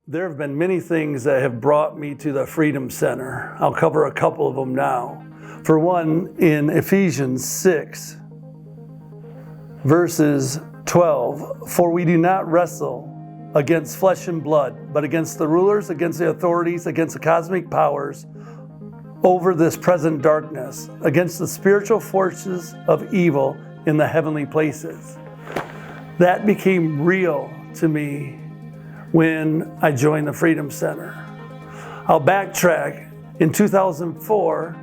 There have been many things that have brought me to the Freedom Center. I'll cover a couple of them now. For one, in Ephesians 6, verses 12, "For we do not wrestle against flesh and blood, but against the rulers, against the authorities, against the cosmic powers over this present darkness, against the spiritual forces of evil in the heavenly places." That became real to me when I joined the Freedom Center. I'll backtrack. In 2004,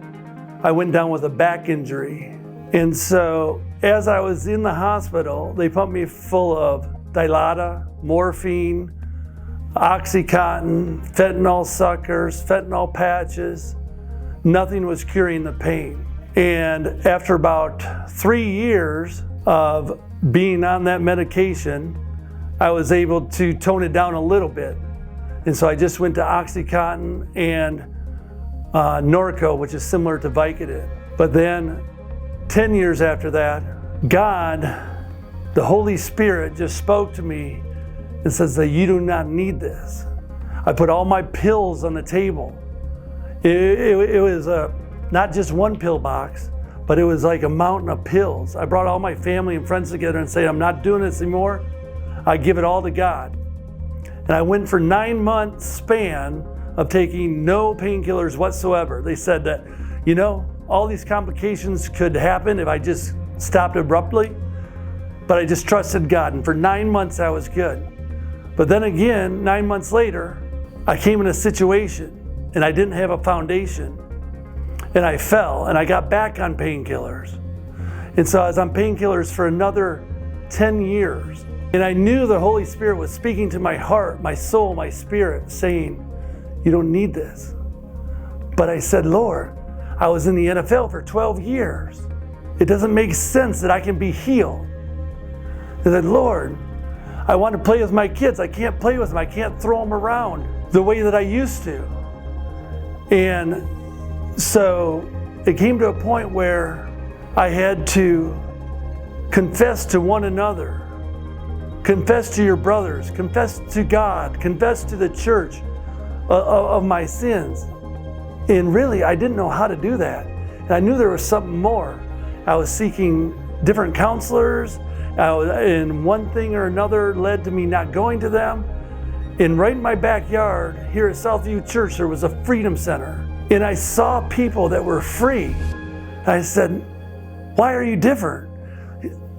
I went down with a back injury. And so as I was in the hospital, they pumped me full of Dilaudid, morphine, Oxycontin, fentanyl suckers, fentanyl patches. Nothing was curing the pain. And after about 3 years of being on that medication, I was able to tone it down a little bit. And so I just went to Oxycontin and Norco, which is similar to Vicodin. But then 10 years after that, God, the Holy Spirit, just spoke to me and says that you do not need this. I put all my pills on the table. It was not just one pill box, but it was like a mountain of pills. I brought all my family and friends together and said, I'm not doing this anymore. I give it all to God. And I went for 9 months span of taking no painkillers whatsoever. They said that, all these complications could happen if I just stopped abruptly, but I just trusted God. And for 9 months I was good. But then again, 9 months later, I came in a situation and I didn't have a foundation. And I fell and I got back on painkillers. And so I was on painkillers for another 10 years. And I knew the Holy Spirit was speaking to my heart, my soul, my spirit, saying, you don't need this. But I said, Lord, I was in the NFL for 12 years. It doesn't make sense that I can be healed. I said, Lord, I want to play with my kids. I can't play with them. I can't throw them around the way that I used to. And so it came to a point where I had to confess to one another. Confess to your brothers, confess to God, confess to the church of my sins. And really, I didn't know how to do that. And I knew there was something more. I was seeking different counselors, and one thing or another led to me not going to them. And right in my backyard, here at Southview Church, there was a Freedom Center. And I saw people that were free. And I said, why are you different?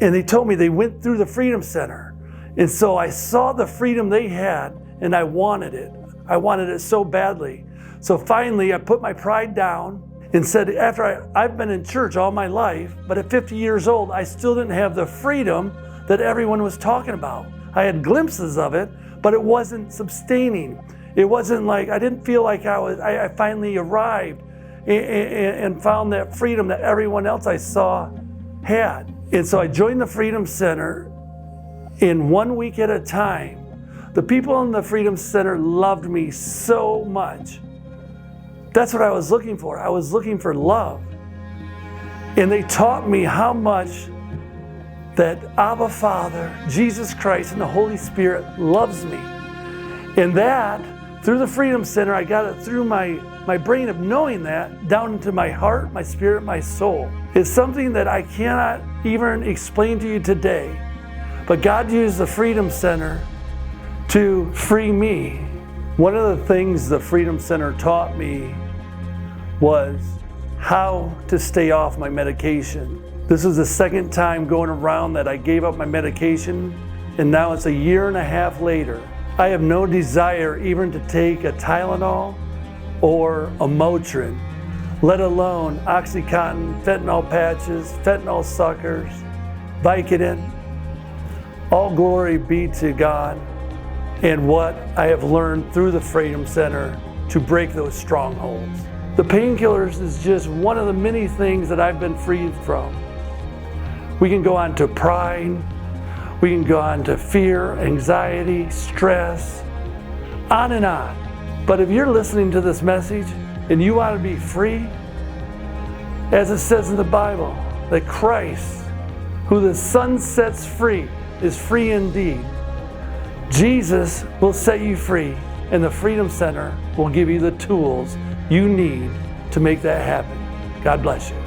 And they told me they went through the Freedom Center. And so I saw the freedom they had, and I wanted it. I wanted it so badly. So finally, I put my pride down and said, I've been in church all my life, but at 50 years old, I still didn't have the freedom that everyone was talking about. I had glimpses of it, but it wasn't sustaining. It wasn't like, I didn't feel like I finally arrived and found that freedom that everyone else I saw had. And so I joined the Freedom Center. In 1 week at a time, the people in the Freedom Center loved me so much. That's what I was looking for. I was looking for love. And they taught me how much that Abba Father, Jesus Christ, and the Holy Spirit loves me. And that, through the Freedom Center, I got it through my brain of knowing that down into my heart, my spirit, my soul. It's something that I cannot even explain to you today. But God used the Freedom Center to free me. One of the things the Freedom Center taught me was how to stay off my medication. This was the second time going around that I gave up my medication, and now it's 1.5 years later. I have no desire even to take a Tylenol or a Motrin, let alone Oxycontin, fentanyl patches, fentanyl suckers, Vicodin. All glory be to God and what I have learned through the Freedom Center to break those strongholds. The painkillers is just one of the many things that I've been freed from. We can go on to pride, we can go on to fear, anxiety, stress, on and on. But if you're listening to this message and you want to be free, as it says in the Bible, that Christ, who the Son sets free, is free indeed. Jesus will set you free and the Freedom Center will give you the tools you need to make that happen. God bless you.